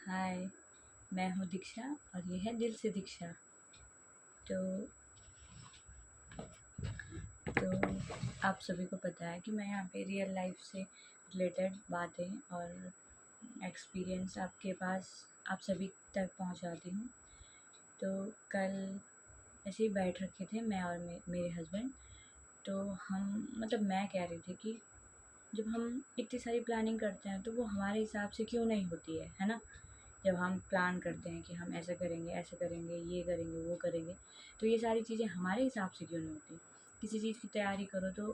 हाय, मैं हूँ दीक्षा और ये है दिल से दीक्षा। तो तो आप सभी को पता है कि मैं यहाँ पे रियल लाइफ से रिलेटेड बातें और एक्सपीरियंस आपके पास आप सभी तक पहुँचाती हूँ। तो कल ऐसे ही बैठ रखे थे मैं और मेरे हस्बैंड। तो हम मैं कह रही थी कि जब हम इतनी सारी प्लानिंग करते हैं तो वो हमारे हिसाब से क्यों नहीं होती है ना। जब हम प्लान करते हैं कि हम ऐसे करेंगे, ये करेंगे, वो करेंगे, तो ये सारी चीज़ें हमारे हिसाब से क्यों नहीं होती। किसी चीज़ की तैयारी करो तो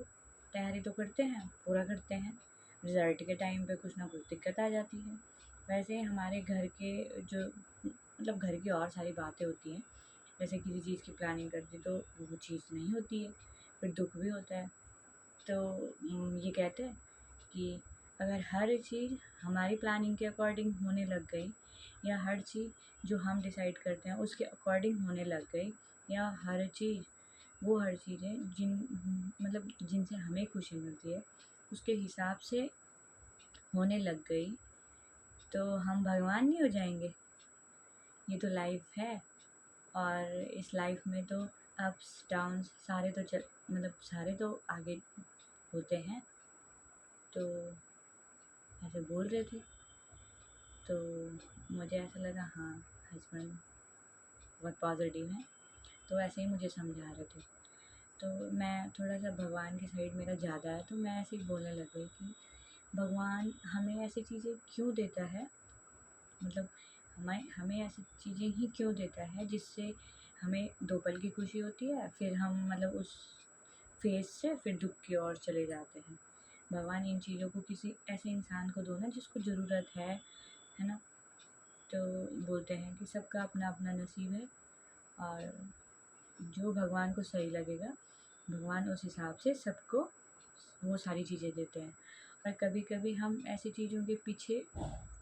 तैयारी तो करते हैं, पूरा करते हैं, रिज़ल्ट के टाइम पे कुछ ना कुछ दिक्कत आ जाती है। वैसे ही हमारे घर के जो घर की और सारी बातें होती हैं, जैसे किसी चीज़ की प्लानिंग करते तो वो चीज़ नहीं होती है, फिर दुःख भी होता है। तो ये कहते हैं कि अगर हर चीज़ हमारी प्लानिंग के अकॉर्डिंग होने लग गई, या हर चीज़ जो हम डिसाइड करते हैं उसके अकॉर्डिंग होने लग गई, या हर चीज़ें जिनसे हमें खुशी मिलती है उसके हिसाब से होने लग गई, तो हम भगवान नहीं हो जाएंगे। ये तो लाइफ है, और इस लाइफ में तो अप्स डाउन्स सारे तो आगे होते हैं। तो ऐसे बोल रहे थे, तो मुझे ऐसा लगा हाँ, हस्बैंड बहुत पॉजिटिव हैं, तो ऐसे ही मुझे समझा रहे थे। तो मैं थोड़ा सा भगवान की साइड मेरा ज़्यादा है, तो मैं ऐसे ही बोलने लग गई कि भगवान हमें ऐसी चीज़ें क्यों देता है, मतलब हमें हमें ऐसी चीज़ें ही क्यों देता है जिससे हमें 2 पल की खुशी होती है, फिर हम उस फेज़ से फिर दुःख की ओर चले जाते हैं। भगवान इन चीज़ों को किसी ऐसे इंसान को दो ना जिसको ज़रूरत है ना। तो बोलते हैं कि सबका अपना अपना नसीब है, और जो भगवान को सही लगेगा भगवान उस हिसाब से सबको वो सारी चीज़ें देते हैं। और कभी कभी हम ऐसी चीज़ों के पीछे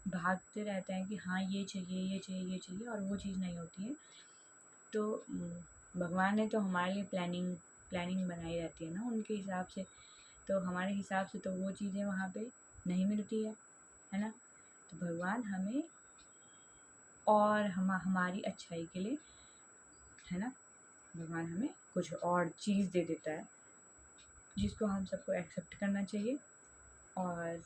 भागते रहते हैं कि हाँ, ये चाहिए, ये चाहिए, ये चाहिए, और वो चीज़ नहीं होती है। तो भगवान ने तो हमारे लिए प्लानिंग बनाई रहती है ना उनके हिसाब से। तो हमारे हिसाब से तो वो चीज़ें वहाँ पे नहीं मिलती है ना। तो भगवान हमें और हमारी अच्छाई के लिए, है ना, भगवान हमें कुछ और चीज़ दे देता है जिसको हम सबको एक्सेप्ट करना चाहिए, और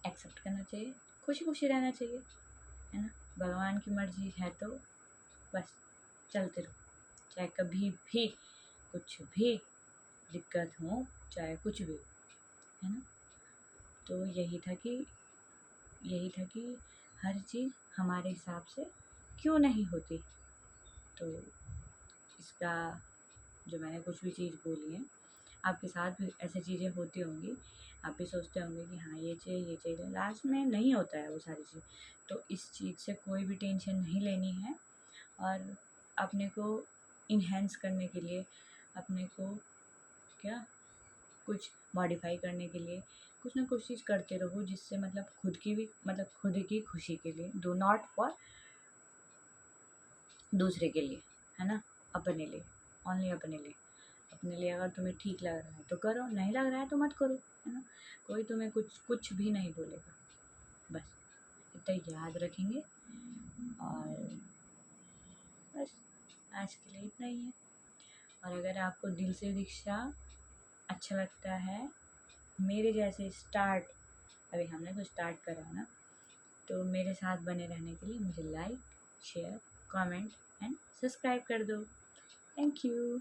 एक्सेप्ट करना चाहिए, खुशी खुशी रहना चाहिए, है ना। भगवान की मर्ज़ी है तो बस चलते रहो, चाहे कभी भी कुछ भी दिक्कत हो, चाहे कुछ भी, है ना। तो यही था कि हर चीज़ हमारे हिसाब से क्यों नहीं होती। तो इसका जो मैंने कुछ भी चीज़ बोली है, आपके साथ भी ऐसी चीज़ें होती होंगी। आप भी सोचते होंगे कि हाँ, ये चाहिए, ये चाहिए, लास्ट में नहीं होता है वो सारी चीज़। तो इस चीज़ से कोई भी टेंशन नहीं लेनी है, और अपने को इन्हेंस करने के लिए, अपने को क्या कुछ मॉडिफाई करने के लिए कुछ ना कुछ चीज़ करते रहो, जिससे खुद की खुशी के लिए, डू नॉट फॉर दूसरे के लिए, है ना, अपने लिए, ओनली अपने लिए। अपने लिए अगर तुम्हें ठीक लग रहा है तो करो, नहीं लग रहा है तो मत करो, है ना। कोई तुम्हें कुछ भी नहीं बोलेगा। बस इतना याद रखेंगे, और बस आज के लिए इतना ही है। और अगर आपको दिल से दीक्षा अच्छा लगता है, मेरे जैसे अभी हमने तो स्टार्ट करा है ना, तो मेरे साथ बने रहने के लिए मुझे like, share, comment and subscribe कर दो। Thank you.